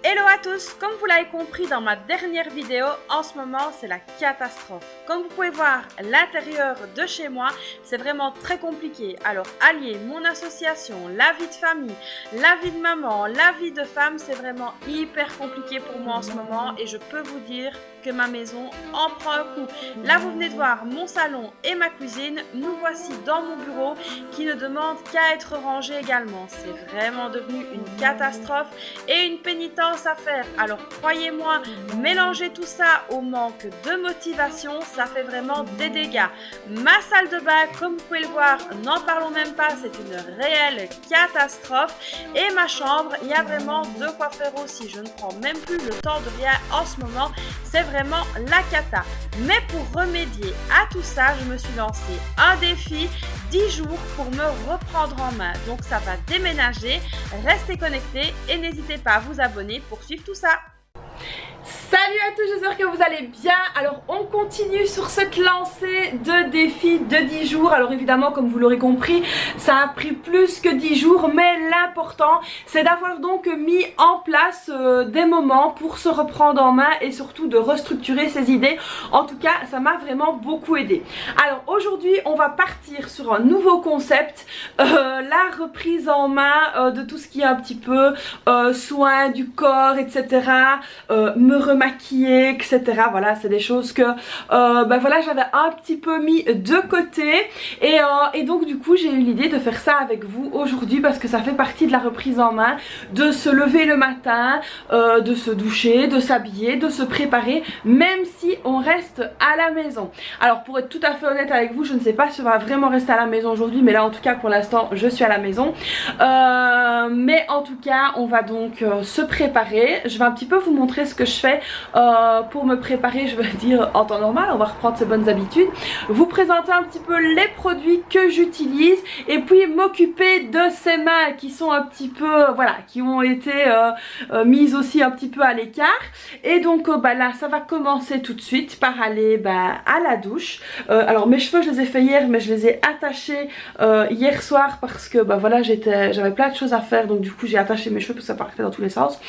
Hello à tous, comme vous l'avez compris dans ma dernière vidéo, en ce moment c'est la catastrophe. Comme vous pouvez voir, l'intérieur de chez moi, c'est vraiment très compliqué. Alors allier mon association, la vie de famille, la vie de maman, la vie de femme, c'est vraiment hyper compliqué pour moi en ce moment et je peux vous dire que ma maison en prend un coup. Là vous venez de voir mon salon et ma cuisine, nous voici dans mon bureau qui ne demande qu'à être rangé également. C'est vraiment devenu une catastrophe et une pénitence à faire. Alors croyez-moi, mélanger tout ça au manque de motivation, ça fait vraiment des dégâts. Ma salle de bain, comme vous pouvez le voir, n'en parlons même pas, c'est une réelle catastrophe. Et ma chambre, il y a vraiment de quoi faire aussi. Je ne prends même plus le temps de rien en ce moment, c'est vraiment la cata. Mais pour remédier à tout ça, je me suis lancé un défi 10 jours pour me reprendre en main. Donc ça va déménager, restez connectés et n'hésitez pas à vous abonner pour suivre tout ça. Salut à tous, j'espère que vous allez bien. Alors on continue sur cette lancée de défis de 10 jours. Alors évidemment, comme vous l'aurez compris, ça a pris plus que 10 jours, mais l'important c'est d'avoir donc mis en place des moments pour se reprendre en main et surtout de restructurer ses idées. En tout cas, ça m'a vraiment beaucoup aidé. Alors aujourd'hui, on va partir sur un nouveau concept, la reprise en main de tout ce qui est un petit peu soin du corps, etc. Me remaquiller, etc. Voilà, c'est des choses que voilà, j'avais un petit peu mis de côté et donc du coup j'ai eu l'idée de faire ça avec vous aujourd'hui parce que ça fait partie de la reprise en main, de se lever le matin, de se doucher, de s'habiller, de se préparer, même si on reste à la maison. Alors pour être tout à fait honnête avec vous, je ne sais pas si on va vraiment rester à la maison aujourd'hui, mais là en tout cas pour l'instant je suis à la maison, mais en tout cas on va donc se préparer. Je vais un petit peu vous montrer ce que je fais pour me préparer, je veux dire en temps normal. On va reprendre ses bonnes habitudes, vous présenter un petit peu les produits que j'utilise et puis m'occuper de ces mains qui sont un petit peu, voilà, qui ont été mises aussi un petit peu à l'écart. Et donc là ça va commencer tout de suite par aller à la douche. Alors mes cheveux je les ai fait hier, mais je les ai attachés hier soir parce que voilà, j'avais plein de choses à faire, donc du coup j'ai attaché mes cheveux parce que ça partait dans tous les sens.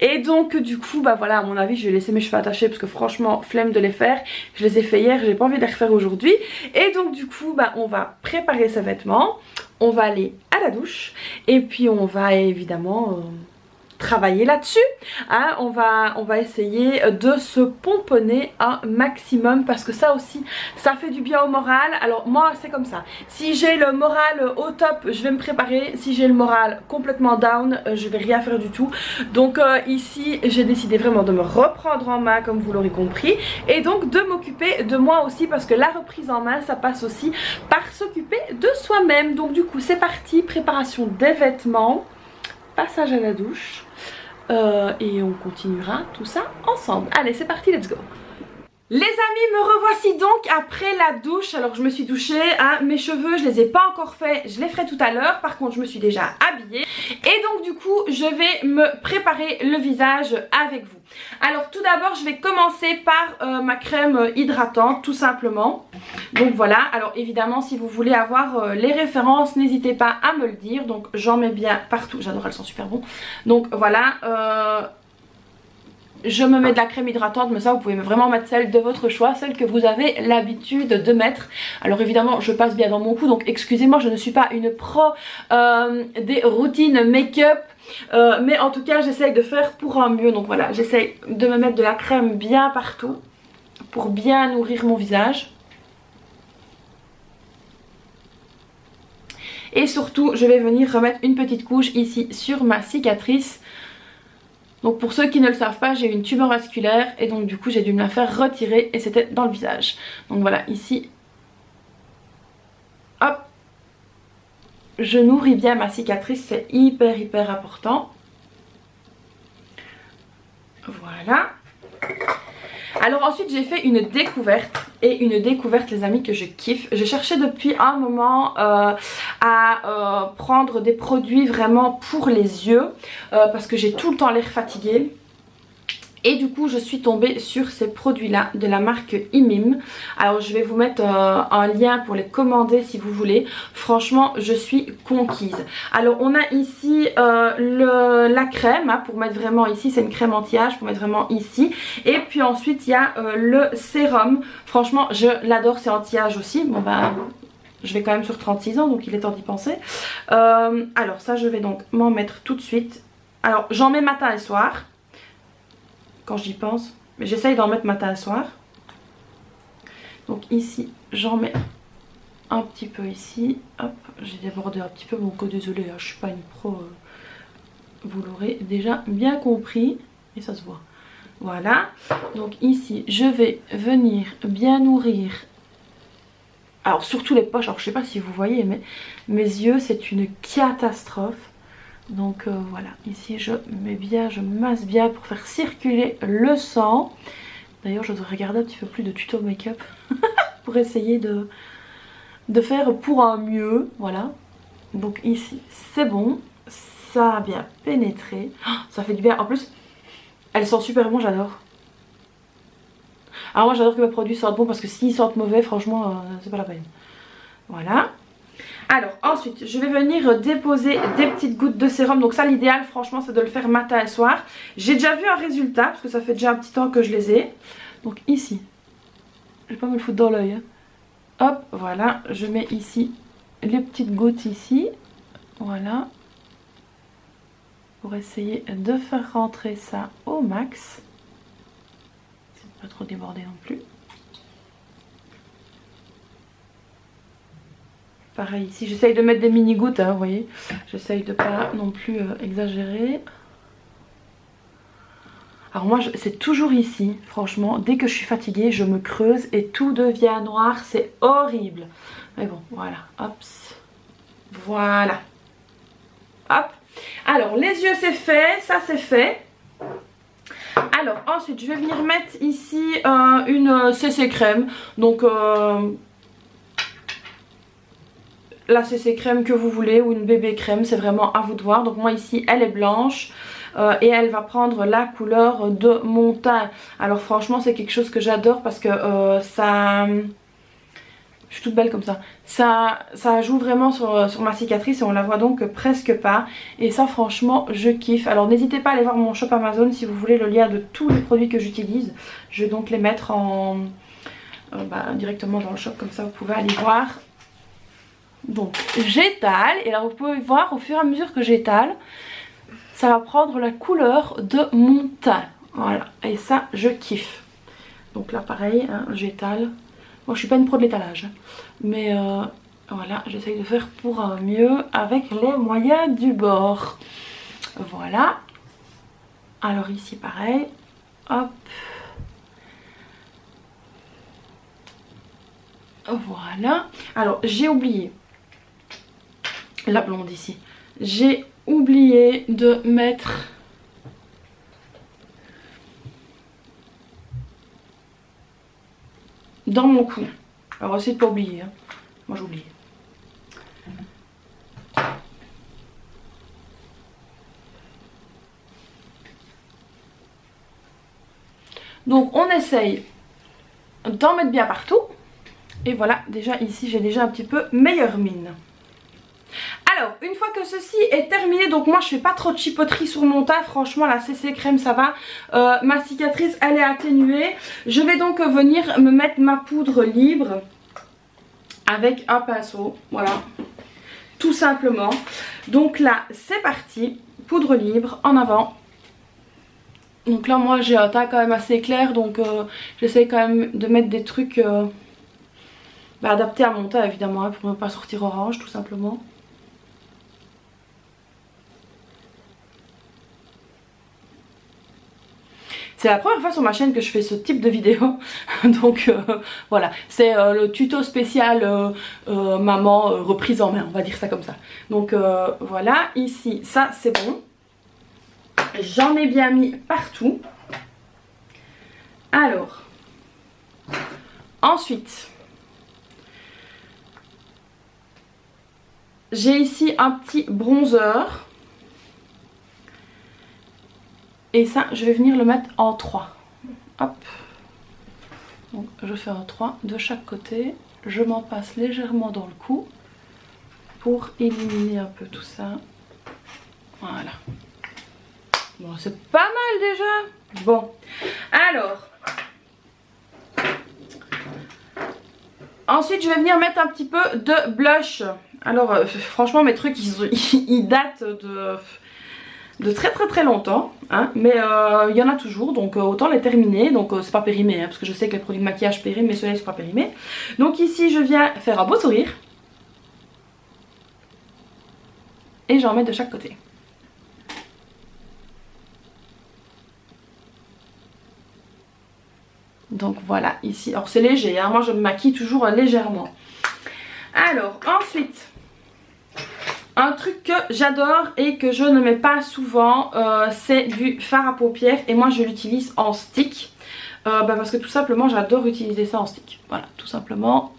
Et donc du coup voilà, à mon avis je vais laisser mes cheveux attachés parce que franchement flemme de les faire. Je les ai fait hier, j'ai pas envie de les refaire aujourd'hui. Et donc du coup on va préparer ses vêtements, on va aller à la douche et puis on va évidemment travailler là-dessus, hein. On va essayer de se pomponner un maximum parce que ça aussi ça fait du bien au moral. Alors moi c'est comme ça, si j'ai le moral au top je vais me préparer, si j'ai le moral complètement down je vais rien faire du tout. Donc ici j'ai décidé vraiment de me reprendre en main comme vous l'aurez compris et donc de m'occuper de moi aussi parce que la reprise en main ça passe aussi par s'occuper de soi-même. Donc du coup c'est parti, préparation des vêtements, passage à la douche et on continuera tout ça ensemble. Allez c'est parti, let's go. Les amis, me revoici donc après la douche. Alors je me suis douchée, hein, mes cheveux je les ai pas encore faits, je les ferai tout à l'heure. Par contre je me suis déjà habillée et donc du coup je vais me préparer le visage avec vous. Alors tout d'abord je vais commencer par ma crème hydratante tout simplement. Donc voilà, alors évidemment si vous voulez avoir les références n'hésitez pas à me le dire. Donc j'en mets bien partout, j'adore, elles sont super bon. Donc voilà, je me mets de la crème hydratante, mais ça vous pouvez vraiment mettre celle de votre choix, celle que vous avez l'habitude de mettre. Alors évidemment je passe bien dans mon cou, donc excusez-moi, je ne suis pas une pro des routines make-up, mais en tout cas j'essaye de faire pour un mieux. Donc voilà, j'essaye de me mettre de la crème bien partout pour bien nourrir mon visage. Et surtout je vais venir remettre une petite couche ici sur ma cicatrice. Donc pour ceux qui ne le savent pas, j'ai une tumeur vasculaire et donc du coup j'ai dû me la faire retirer et c'était dans le visage. Donc voilà, ici, hop, je nourris bien ma cicatrice, c'est hyper important. Voilà. Alors ensuite j'ai fait une découverte, et une découverte les amis que je kiffe. Je cherchais depuis un moment à prendre des produits vraiment pour les yeux parce que j'ai tout le temps l'air fatiguée. Et du coup je suis tombée sur ces produits là de la marque Imim. Alors je vais vous mettre un lien pour les commander si vous voulez. Franchement je suis conquise. Alors on a ici la crème hein, pour mettre vraiment ici. C'est une crème anti-âge pour mettre vraiment ici. Et puis ensuite il y a le sérum. Franchement je l'adore, c'est anti-âge aussi. Bon bah je vais quand même sur 36 ans donc il est temps d'y penser. Alors ça je vais donc m'en mettre tout de suite. Alors j'en mets matin et soir. Quand j'y pense, mais j'essaye d'en mettre matin et soir. Donc ici j'en mets un petit peu ici, hop, j'ai débordé un petit peu, bon désolé hein, je suis pas une pro, vous l'aurez déjà bien compris et ça se voit. Voilà, donc ici je vais venir bien nourrir, alors surtout les poches, alors je sais pas si vous voyez mais mes yeux c'est une catastrophe. Donc voilà, ici je mets bien, je masse bien pour faire circuler le sang. D'ailleurs je devrais regarder un petit peu plus de tuto make-up pour essayer de faire pour un mieux. Voilà, donc ici c'est bon, ça a bien pénétré, oh, ça fait du bien. En plus elles sentent super bon, j'adore. Alors moi j'adore que mes produits sentent bon parce que s'ils sentent mauvais franchement c'est pas la peine. Voilà. Alors ensuite je vais venir déposer des petites gouttes de sérum. Donc ça l'idéal franchement c'est de le faire matin et soir. J'ai déjà vu un résultat parce que ça fait déjà un petit temps que je les ai. Donc ici, je vais pas me le foutre dans l'œil hein. Hop voilà, je mets ici les petites gouttes ici. Voilà. Pour essayer de faire rentrer ça au max. C'est pas trop débordé non plus. Pareil ici, j'essaye de mettre des mini gouttes, hein, vous voyez. J'essaye de pas non plus exagérer. Alors moi, c'est toujours ici, franchement. Dès que je suis fatiguée, je me creuse et tout devient noir. C'est horrible. Mais bon, voilà. Hop. Voilà. Hop. Alors, les yeux, c'est fait. Ça, c'est fait. Alors, ensuite, je vais venir mettre ici une CC crème. Donc... la CC crème que vous voulez ou une bébé crème, c'est vraiment à vous de voir. Donc moi ici elle est blanche et elle va prendre la couleur de mon teint. Alors franchement c'est quelque chose que j'adore parce que ça... Je suis toute belle comme ça. Ça joue vraiment sur ma cicatrice et on la voit donc presque pas. Et ça franchement je kiffe. Alors n'hésitez pas à aller voir mon shop Amazon si vous voulez le lien de tous les produits que j'utilise. Je vais donc les mettre en directement dans le shop, comme ça vous pouvez aller voir. Donc j'étale et là vous pouvez voir au fur et à mesure que j'étale ça va prendre la couleur de mon teint. Voilà, et ça je kiffe. Donc là pareil hein, j'étale. Moi je suis pas une pro de l'étalage mais voilà, j'essaye de faire pour mieux avec les moyens du bord. Voilà. Alors ici pareil, hop. Voilà. Alors j'ai oublié la blonde ici. J'ai oublié de mettre dans mon cou. Alors essayez de pas oublier. Hein. Moi j'ai oublié. Donc on essaye d'en mettre bien partout. Et voilà, déjà ici j'ai déjà un petit peu meilleure mine. Alors une fois que ceci est terminé, donc moi je fais pas trop de chipoterie sur mon teint, franchement la CC crème ça va, ma cicatrice elle est atténuée. Je vais donc venir me mettre ma poudre libre avec un pinceau, voilà, tout simplement. Donc là c'est parti, poudre libre en avant. Donc là moi j'ai un teint quand même assez clair, donc j'essaye quand même de mettre des trucs adaptés à mon teint évidemment, hein, pour ne pas sortir orange tout simplement. C'est la première fois sur ma chaîne que je fais ce type de vidéo, donc voilà, c'est le tuto spécial maman reprise en main, on va dire ça comme ça. Donc voilà, ici ça c'est bon, j'en ai bien mis partout. Alors, ensuite, j'ai ici un petit bronzer. Et ça, je vais venir le mettre en 3. Hop. Donc, je fais en 3 de chaque côté. Je m'en passe légèrement dans le cou pour éliminer un peu tout ça. Voilà. Bon, c'est pas mal déjà. Bon, alors. Ensuite, je vais venir mettre un petit peu de blush. Alors, franchement, mes trucs, ils datent de très longtemps. Hein, mais il y en a toujours, donc autant les terminer. Donc, c'est pas périmé, hein, parce que je sais que les produits de maquillage périment, mais ceux-là, ils sont pas périmés. Donc ici, je viens faire un beau sourire. Et j'en mets de chaque côté. Donc voilà, ici. Alors c'est léger, hein, moi je me maquille toujours légèrement. Alors ensuite, un truc que j'adore et que je ne mets pas souvent, c'est du fard à paupières. Et moi je l'utilise en stick. Parce que tout simplement j'adore utiliser ça en stick. Voilà, tout simplement.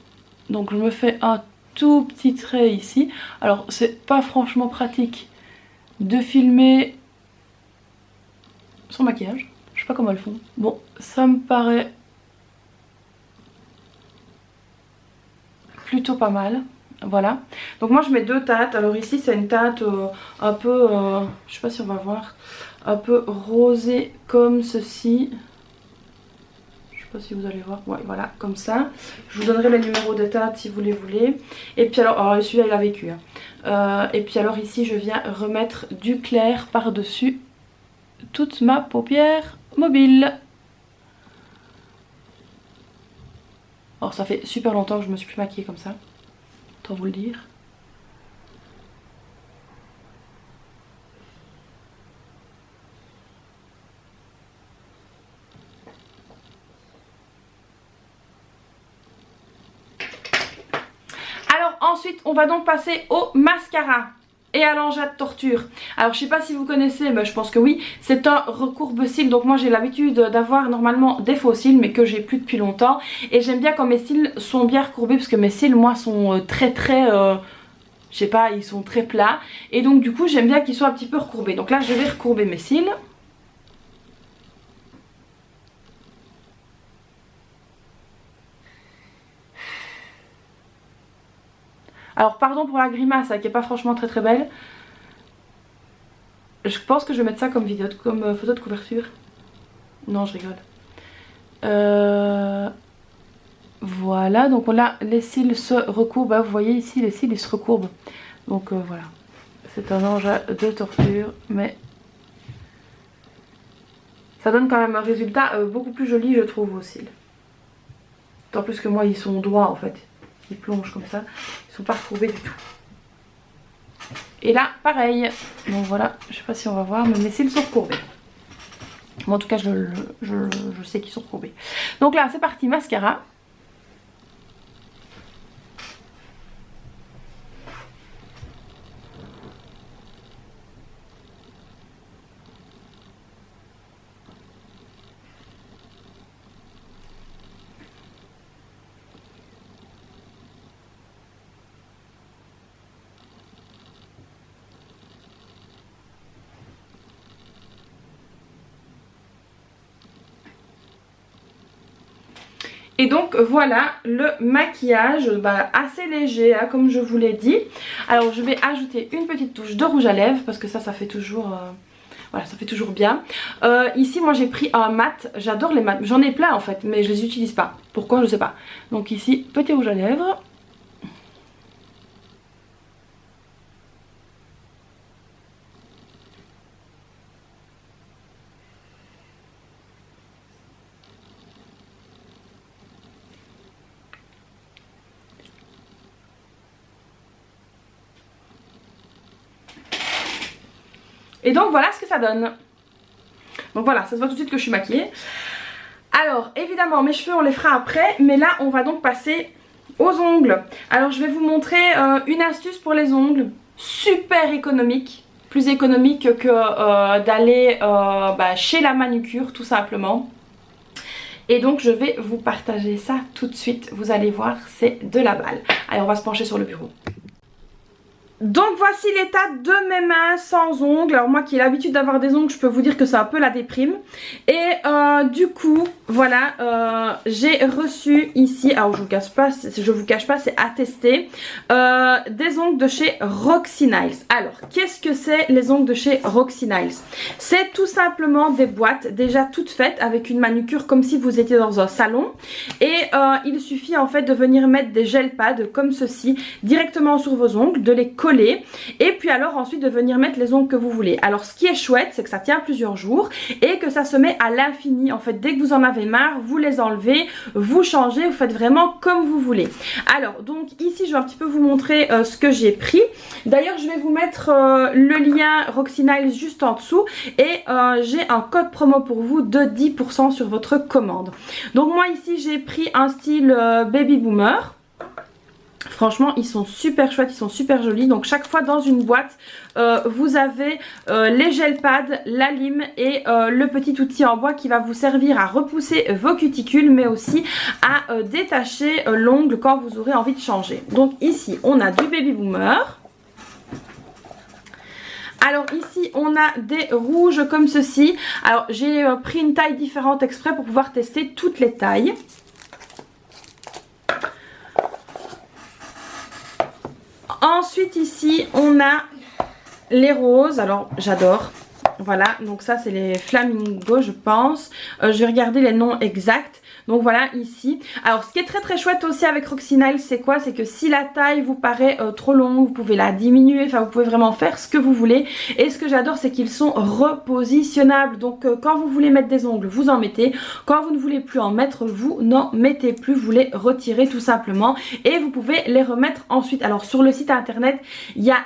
Donc je me fais un tout petit trait ici. Alors c'est pas franchement pratique de filmer son maquillage. Je sais pas comment elles font. Bon, ça me paraît plutôt pas mal. Voilà. Donc moi je mets 2 teintes. Alors ici c'est une teinte un peu, je sais pas si on va voir, un peu rosée comme ceci. Je sais pas si vous allez voir. Ouais, voilà, comme ça. Je vous donnerai le numéro de teinte si vous les voulez. Et puis alors celui-là il a vécu. Hein. Et puis alors ici je viens remettre du clair par-dessus toute ma paupière mobile. Alors ça fait super longtemps que je me suis plus maquillée comme ça. Autant vous le dire. Alors ensuite on va donc passer au mascara. Et à l'engin de torture. Alors je sais pas si vous connaissez, mais je pense que oui. C'est un recourbe-cils. Donc moi j'ai l'habitude d'avoir normalement des faux cils, mais que j'ai plus depuis longtemps. Et j'aime bien quand mes cils sont bien recourbés, parce que mes cils moi sont très je sais pas, ils sont très plats. Et donc du coup j'aime bien qu'ils soient un petit peu recourbés. Donc là je vais recourber mes cils. Alors pardon pour la grimace, hein, qui est pas franchement très belle. Je pense que je vais mettre ça comme vidéo, comme photo de couverture. Non, je rigole. Voilà, donc là les cils se recourbent. Vous voyez ici les cils ils se recourbent. Donc voilà. C'est un engin de torture, mais ça donne quand même un résultat beaucoup plus joli je trouve aux cils. D'autant plus que moi ils sont droits en fait. Ils plongent comme ça. Ils sont pas recourbés du tout. Et là pareil. Donc voilà, je sais pas si on va voir, mais mes cils sont recourbés. Bon, en tout cas je sais qu'ils sont recourbés. Donc là c'est parti, mascara. Et donc voilà le maquillage assez léger hein, comme je vous l'ai dit. Alors je vais ajouter une petite touche de rouge à lèvres parce que ça fait toujours voilà, ça fait toujours bien. Ici moi j'ai pris un mat, j'adore les mats, j'en ai plein en fait mais je les utilise pas. Pourquoi je sais pas. Donc ici petit rouge à lèvres. Et donc voilà ce que ça donne. Donc voilà, ça se voit tout de suite que je suis maquillée. Alors évidemment mes cheveux on les fera après. Mais là on va donc passer aux ongles. Alors je vais vous montrer une astuce pour les ongles. Super économique. Plus économique que d'aller chez la manucure tout simplement. Et donc je vais vous partager ça tout de suite. Vous allez voir, c'est de la balle. Allez, on va se pencher sur le bureau. Donc voici l'état de mes mains sans ongles. Alors moi qui ai l'habitude d'avoir des ongles, je peux vous dire que c'est un peu la déprime. Et du coup, voilà, j'ai reçu ici, alors je vous cache pas, c'est à tester, des ongles de chez Roxy Nails. Alors qu'est-ce que c'est les ongles de chez Roxy Nails? C'est tout simplement des boîtes déjà toutes faites avec une manucure comme si vous étiez dans un salon. Et il suffit en fait de venir mettre des gel pads comme ceci directement sur vos ongles, de les coller et puis alors ensuite de venir mettre les ongles que vous voulez. Alors ce qui est chouette, c'est que ça tient plusieurs jours et que ça se met à l'infini. En fait, dès que vous en avez marre, vous les enlevez, vous changez, vous faites vraiment comme vous voulez. Alors donc ici je vais un petit peu vous montrer ce que j'ai pris. D'ailleurs je vais vous mettre le lien Roxy Nails juste en dessous et j'ai un code promo pour vous de 10% sur votre commande. Donc moi ici j'ai pris un style baby boomer. Franchement ils sont super chouettes, ils sont super jolis. Donc chaque fois dans une boîte vous avez les gel pads, la lime et le petit outil en bois qui va vous servir à repousser vos cuticules mais aussi à détacher l'ongle quand vous aurez envie de changer. Donc ici on a du baby boomer. Alors ici on a des rouges comme ceci. Alors j'ai pris une taille différente exprès pour pouvoir tester toutes les tailles. Ensuite ici on a les roses, alors j'adore. Voilà, donc ça c'est les flamingos je pense. Je vais regarder les noms exacts. Donc voilà ici. Alors ce qui est très chouette aussi avec Roxy Nails c'est quoi? C'est que si la taille vous paraît trop longue, vous pouvez la diminuer. Enfin vous pouvez vraiment faire ce que vous voulez. Et ce que j'adore c'est qu'ils sont repositionnables. Donc quand vous voulez mettre des ongles vous en mettez. Quand vous ne voulez plus en mettre vous n'en mettez plus. Vous les retirez tout simplement. Et vous pouvez les remettre ensuite. Alors sur le site internet il y a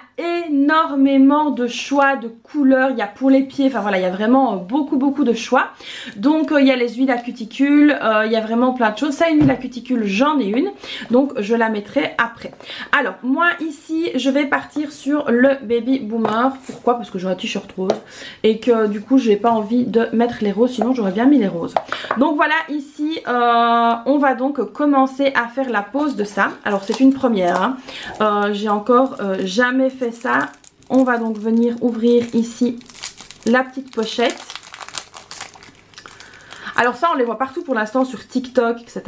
énormément de choix de couleurs. Il y a pour les pieds. Enfin voilà il y a vraiment beaucoup de choix. Donc il y a les huiles à cuticule. Il y a vraiment plein de choses. Ça une huile à cuticule j'en ai une. Donc je la mettrai après. Alors moi ici je vais partir sur le baby boomer. Pourquoi? Parce que j'ai un t-shirt rose. Et que du coup j'ai pas envie de mettre les roses. Sinon j'aurais bien mis les roses. Donc voilà ici on va donc commencer à faire la pose de ça. Alors c'est une première hein. J'ai encore jamais fait ça. On va donc venir ouvrir ici la petite pochette. Alors ça on les voit partout pour l'instant sur TikTok etc.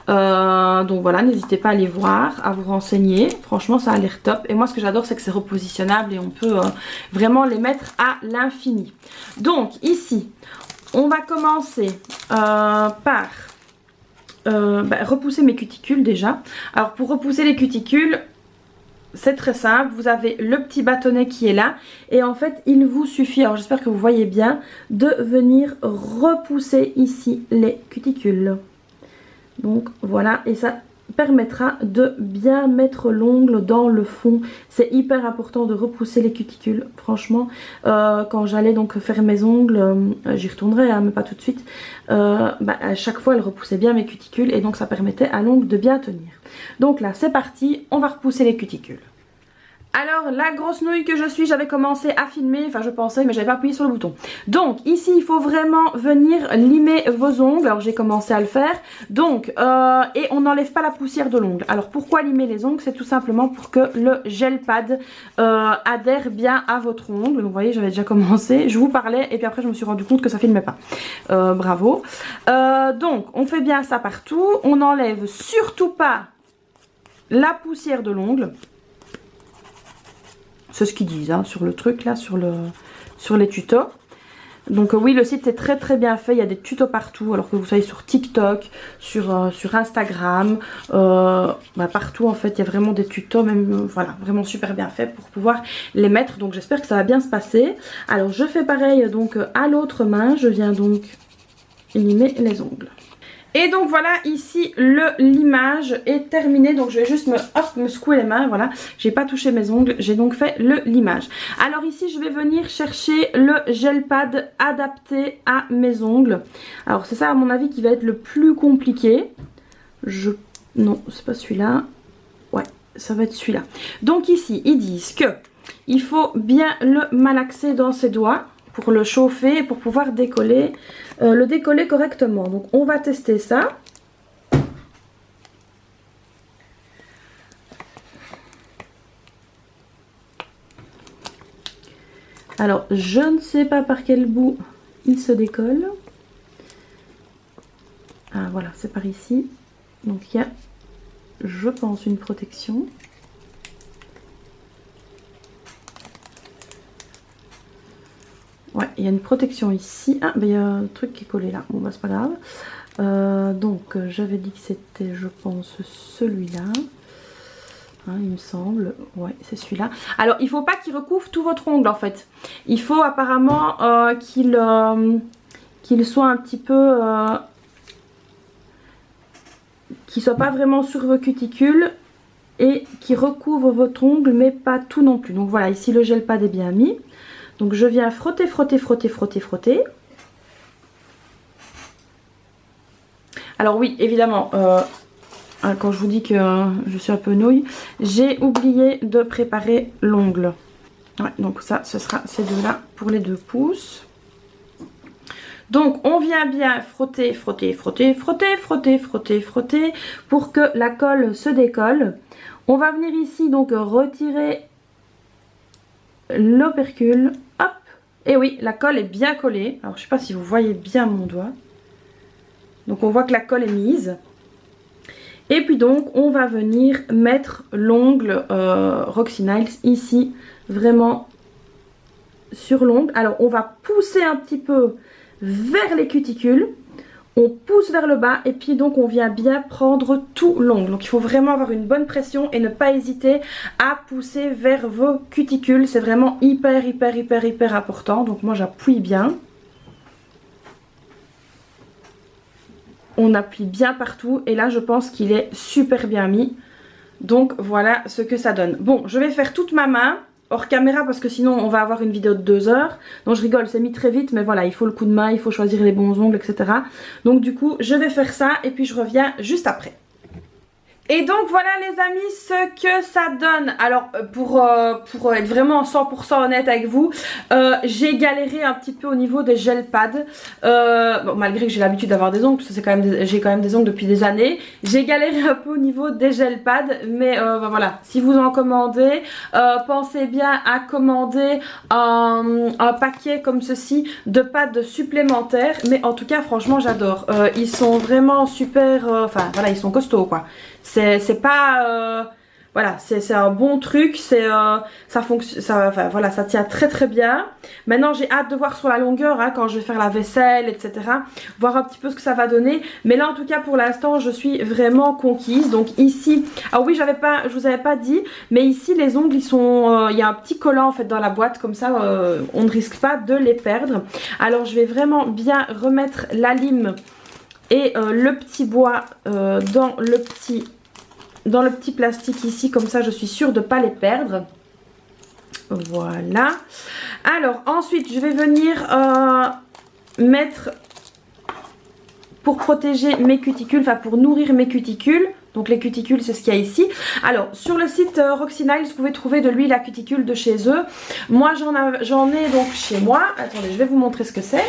Donc voilà, n'hésitez pas à aller voir, à vous renseigner. Franchement ça a l'air top. Et moi ce que j'adore c'est que c'est repositionnable et on peut vraiment les mettre à l'infini. Donc ici on va commencer par repousser mes cuticules déjà. Alors pour repousser les cuticules c'est très simple, vous avez le petit bâtonnet qui est là et en fait il vous suffit, alors j'espère que vous voyez bien, de venir repousser ici les cuticules. Donc voilà, et ça permettra de bien mettre l'ongle dans le fond. C'est hyper important de repousser les cuticules. Franchement quand j'allais donc faire mes ongles, j'y retournerai hein, mais pas tout de suite, à chaque fois elle repoussait bien mes cuticules et donc ça permettait à l'ongle de bien tenir. Donc là c'est parti, on va repousser les cuticules. Alors la grosse nouille que je suis, j'avais commencé à filmer, enfin je pensais mais j'avais pas appuyé sur le bouton. Donc ici il faut vraiment venir limer vos ongles, alors j'ai commencé à le faire. Donc et on n'enlève pas la poussière de l'ongle. Alors pourquoi limer les ongles? C'est tout simplement pour que le gel pad adhère bien à votre ongle. Donc vous voyez j'avais déjà commencé, je vous parlais et puis après je me suis rendu compte que ça filmait pas. Bravo. Donc on fait bien ça partout, on n'enlève surtout pas la poussière de l'ongle. C'est ce qu'ils disent hein, sur le truc là, sur les tutos. Donc oui le site est très bien fait, il y a des tutos partout. Alors que vous soyez sur TikTok, sur Instagram, partout en fait il y a vraiment des tutos. Même voilà, vraiment super bien fait pour pouvoir les mettre. Donc j'espère que ça va bien se passer. Alors je fais pareil donc à l'autre main, je viens donc limer les ongles. Et donc voilà, ici le limage est terminé. Donc je vais juste me secouer les mains, voilà. J'ai pas touché mes ongles, j'ai donc fait le limage. Alors ici je vais venir chercher le gel pad adapté à mes ongles. Alors c'est ça à mon avis qui va être le plus compliqué. Non, c'est pas celui-là. Ouais, ça va être celui-là. Donc ici ils disent que il faut bien le malaxer dans ses doigts pour le chauffer et pour pouvoir décoller, le décoller correctement. Donc on va tester ça. Alors je ne sais pas par quel bout il se décolle. Ah voilà, c'est par ici. Donc il y a, je pense, une protection. Ouais, il y a une protection ici. Ah, ben il y a un truc qui est collé là. Bon, bah c'est pas grave. Donc j'avais dit que c'était, je pense, celui-là. Hein, il me semble. Ouais, c'est celui-là. Alors, il faut pas qu'il recouvre tout votre ongle en fait. Il faut apparemment qu'il soit un petit peu... qu'il soit pas vraiment sur vos cuticules et qui recouvre votre ongle, mais pas tout non plus. Donc voilà, ici le gel pad est bien mis. Donc je viens frotter, frotter, frotter, frotter, frotter. Alors oui, évidemment, quand je vous dis que je suis un peu nouille, j'ai oublié de préparer l'ongle. Ouais, donc ça, ce sera ces deux-là pour les 2 pouces. Donc on vient bien frotter, frotter, frotter, frotter, frotter, frotter, frotter pour que la colle se décolle. On va venir ici donc retirer l'opercule. Hop. Et oui, la colle est bien collée. Alors je ne sais pas si vous voyez bien mon doigt. Donc on voit que la colle est mise. Et puis donc on va venir mettre l'ongle Roxy Nails ici, vraiment sur l'ongle. Alors on va pousser un petit peu vers les cuticules. On pousse vers le bas et puis donc on vient bien prendre tout l'ongle. Donc il faut vraiment avoir une bonne pression et ne pas hésiter à pousser vers vos cuticules. C'est vraiment hyper hyper hyper hyper important. Donc moi j'appuie bien. On appuie bien partout et là je pense qu'il est super bien mis. Donc voilà ce que ça donne. Bon, je vais faire toute ma main hors caméra parce que sinon on va avoir une vidéo de 2 heures. Donc je rigole, c'est mis très vite, mais voilà, il faut le coup de main, il faut choisir les bons ongles, etc. Donc du coup je vais faire ça et puis je reviens juste après. Et donc voilà les amis ce que ça donne. Alors pour être vraiment 100% honnête avec vous, j'ai galéré un petit peu au niveau des gel pads. Bon, malgré que j'ai l'habitude d'avoir des ongles, parce que j'ai quand même des ongles depuis des années. J'ai galéré un peu au niveau des gel pads, mais bah, voilà, si vous en commandez, pensez bien à commander un paquet comme ceci de pads supplémentaires. Mais en tout cas franchement j'adore. Ils sont vraiment super, enfin voilà, ils sont costauds quoi. C'est pas voilà, c'est un bon truc, ça fonctionne, enfin voilà, ça tient très très bien. Maintenant j'ai hâte de voir sur la longueur hein, quand je vais faire la vaisselle, etc. Voir un petit peu ce que ça va donner. Mais là en tout cas pour l'instant je suis vraiment conquise. Donc ici, ah oui je vous avais pas dit, mais ici les ongles ils sont, il y a un petit collant en fait dans la boîte comme ça, on ne risque pas de les perdre. Alors je vais vraiment bien remettre la lime et le petit bois dans le petit plastique ici, comme ça je suis sûre de ne pas les perdre. Voilà. Alors ensuite je vais venir mettre, pour protéger mes cuticules, enfin pour nourrir mes cuticules. Donc les cuticules c'est ce qu'il y a ici. Alors sur le site Roxy Nails vous pouvez trouver de l'huile à cuticule de chez eux. Moi j'en ai donc chez moi. Attendez, je vais vous montrer ce que c'est.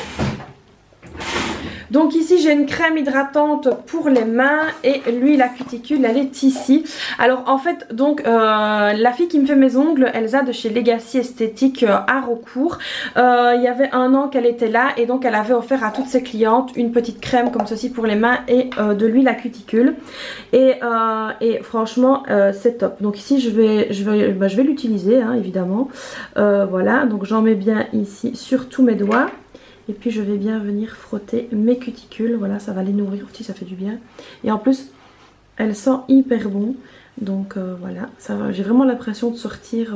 Donc ici j'ai une crème hydratante pour les mains et l'huile à cuticule elle est ici. Alors en fait donc la fille qui me fait mes ongles, Elsa de chez Legacy Esthétique à Rocourt, il y avait 1 an qu'elle était là et donc elle avait offert à toutes ses clientes une petite crème comme ceci pour les mains et de l'huile à cuticule et franchement c'est top. Donc ici je vais l'utiliser hein, évidemment. Voilà, donc j'en mets bien ici sur tous mes doigts. Et puis je vais bien venir frotter mes cuticules. Voilà, ça va les nourrir aussi, ça fait du bien. Et en plus, elle sent hyper bon. Donc voilà, j'ai vraiment l'impression de sortir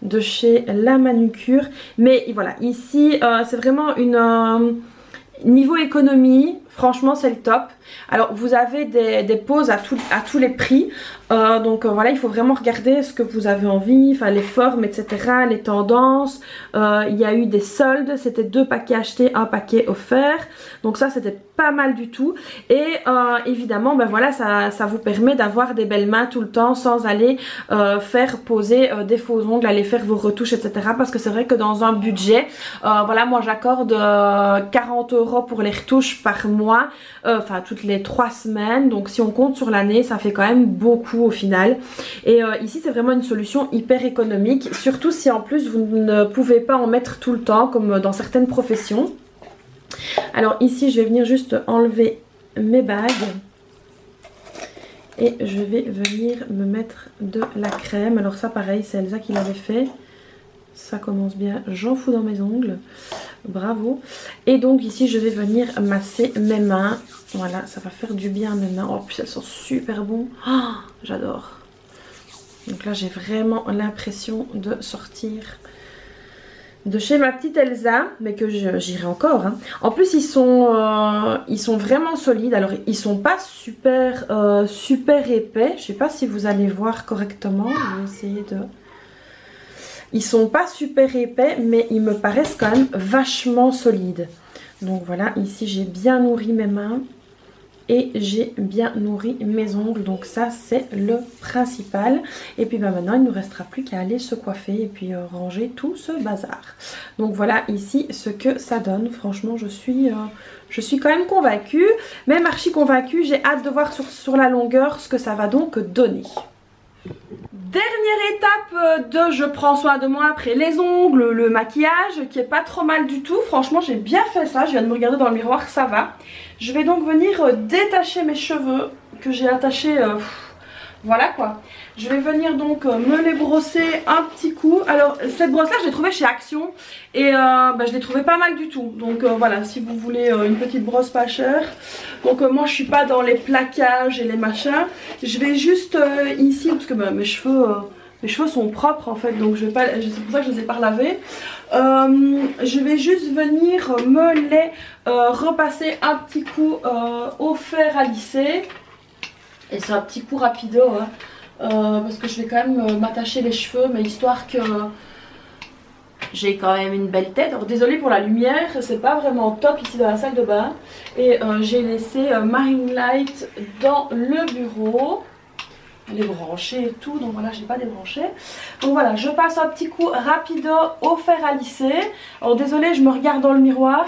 de chez La Manucure. Mais voilà, ici, c'est vraiment niveau économie, franchement c'est le top. Alors vous avez des pauses à tous les prix. Donc voilà, il faut vraiment regarder ce que vous avez envie, enfin les formes, etc. Les tendances. Il y a eu des soldes, c'était 2 paquets achetés, 1 paquet offert. Donc ça c'était pas mal du tout. Et évidemment, ben voilà, ça vous permet d'avoir des belles mains tout le temps sans aller faire poser des faux ongles, aller faire vos retouches, etc. Parce que c'est vrai que dans un budget, voilà, moi j'accorde 40 € pour les retouches par mois. mois, enfin toutes les 3 semaines. Donc si on compte sur l'année, ça fait quand même beaucoup au final. Et ici c'est vraiment une solution hyper économique, surtout si en plus vous ne pouvez pas en mettre tout le temps comme dans certaines professions. Alors ici je vais venir juste enlever mes bagues. Et je vais venir me mettre de la crème. Alors ça pareil, c'est Elsa qui l'avait fait. Ça commence bien, j'en fous dans mes ongles. Bravo. Et donc ici je vais venir masser mes mains. Voilà, ça va faire du bien à mes mains. Oh puis elles sont super bon. Oh, j'adore. Donc là j'ai vraiment l'impression de sortir de chez ma petite Elsa, mais que j'irai encore. Hein. En plus ils sont vraiment solides. Alors ils sont pas super épais. Je sais pas si vous allez voir correctement. Je vais essayer de... Ils sont pas super épais, mais ils me paraissent quand même vachement solides. Donc voilà, ici j'ai bien nourri mes mains. Et j'ai bien nourri mes ongles, donc ça c'est le principal. Et puis maintenant il ne nous restera plus qu'à aller se coiffer et puis ranger tout ce bazar. Donc voilà ici ce que ça donne. Franchement je suis quand même convaincue, même archi convaincue. J'ai hâte de voir sur la longueur ce que ça va donc donner. Dernière étape de je prends soin de moi après les ongles, le maquillage qui est pas trop mal du tout. Franchement j'ai bien fait ça, je viens de me regarder dans le miroir, ça va. Je vais donc venir détacher mes cheveux que j'ai attachés, voilà quoi. Je vais venir donc me les brosser un petit coup. Alors cette brosse là je l'ai trouvée chez Action et je l'ai trouvée pas mal du tout. Donc voilà, si vous voulez une petite brosse pas chère. Donc moi je suis pas dans les plaquages et les machins. Je vais juste ici parce que mes cheveux sont propres en fait, donc je vais pas, c'est pour ça que je les ai pas lavés. Je vais juste venir me les repasser un petit coup au fer à lisser. Et c'est un petit coup rapido hein, parce que je vais quand même m'attacher les cheveux, mais histoire que j'ai quand même une belle tête. Alors désolée pour la lumière, c'est pas vraiment top ici dans la salle de bain. Et j'ai laissé ma ring light dans le bureau. Elle est branchée et tout, donc voilà, j'ai pas débranché. Donc voilà, je passe un petit coup rapido au fer à lisser. Alors désolée, je me regarde dans le miroir.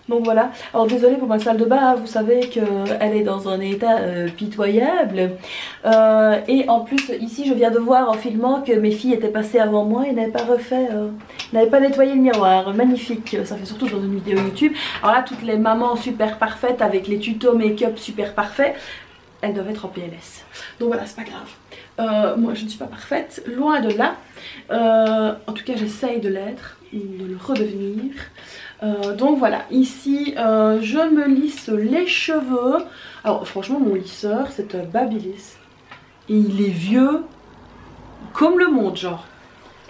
Donc voilà, alors désolée pour ma salle de bain, vous savez qu'elle est dans un état pitoyable. Et en plus ici je viens de voir en filmant que mes filles étaient passées avant moi et n'avaient pas refait, n'avaient pas nettoyé le miroir. Magnifique, ça fait surtout dans une vidéo YouTube. Alors là toutes les mamans super parfaites avec les tutos make-up super parfaits, elles doivent être en PLS. Donc voilà, c'est pas grave. Moi je ne suis pas parfaite, loin de là. En tout cas j'essaye de l'être, de le redevenir. Donc voilà, ici je me lisse les cheveux. Alors franchement mon lisseur c'est un Babyliss. Et il est vieux comme le monde genre.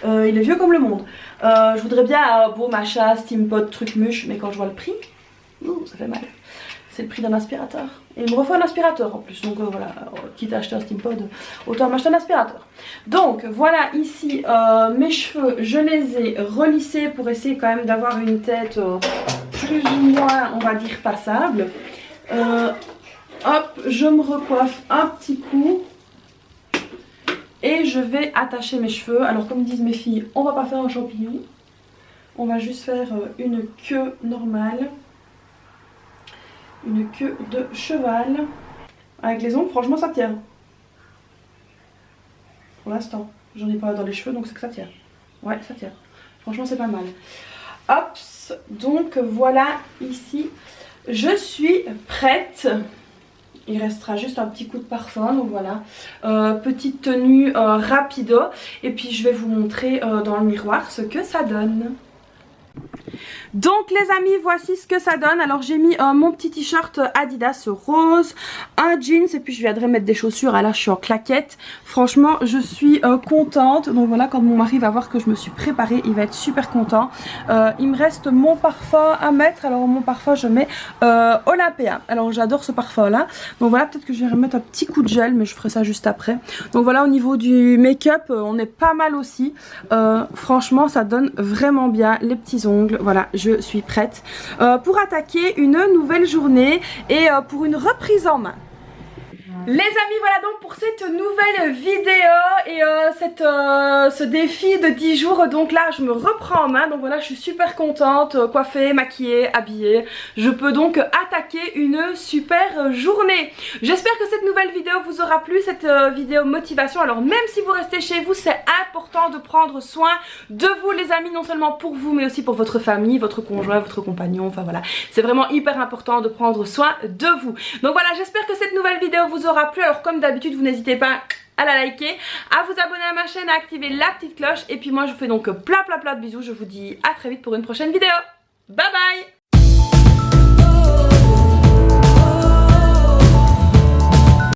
Il est vieux comme le monde. Je voudrais bien un beau machin, Steampod, truc muche, mais quand je vois le prix, ça fait mal. C'est le prix d'un aspirateur. Et il me refait un aspirateur en plus. Donc voilà, quitte à acheter un Steampod, autant m'acheter un aspirateur. Donc voilà, ici mes cheveux, je les ai relissés pour essayer quand même d'avoir une tête plus ou moins, on va dire, passable. Hop, je me recoiffe un petit coup. Et je vais attacher mes cheveux. Alors comme disent mes filles, on va pas faire un champignon. On va juste faire une queue normale. Une queue de cheval. Avec les ongles, franchement ça tient. Pour l'instant, j'en ai pas dans les cheveux donc c'est que ça tient. Ouais, ça tient. Franchement c'est pas mal. Hop, donc voilà ici. Je suis prête. Il restera juste un petit coup de parfum, donc voilà. Petite tenue rapido. Et puis je vais vous montrer dans le miroir ce que ça donne. Donc les amis, voici ce que ça donne. Alors j'ai mis mon petit t-shirt Adidas rose, un jeans et puis je viendrai mettre des chaussures. Ah là je suis en claquette. Franchement je suis contente. Donc voilà, quand mon mari va voir que je me suis préparée, il va être super content. Il me reste mon parfum à mettre. Alors mon parfum je mets Olympia. Alors j'adore ce parfum là. Donc voilà, peut-être que je vais remettre un petit coup de gel, mais je ferai ça juste après. Donc voilà, au niveau du make-up on est pas mal aussi. Franchement ça donne vraiment bien. Les petits ongles, voilà, je suis prête pour attaquer une nouvelle journée et pour une reprise en main. Les amis, voilà donc pour cette nouvelle vidéo et ce défi de 10 jours. Donc là je me reprends en main, donc voilà je suis super contente, coiffée, maquillée, habillée. Je peux donc attaquer une super journée. J'espère que cette nouvelle vidéo vous aura plu, cette vidéo motivation. Alors même si vous restez chez vous, c'est important de prendre soin de vous les amis, non seulement pour vous mais aussi pour votre famille, votre conjoint, votre compagnon, enfin voilà. C'est vraiment hyper important de prendre soin de vous. Donc voilà, j'espère que cette nouvelle vidéo vous aura plu. Alors comme d'habitude, vous n'hésitez pas à la liker, à vous abonner à ma chaîne, à activer la petite cloche. Et puis moi je vous fais donc plein de bisous. Je vous dis à très vite pour une prochaine vidéo. Bye bye.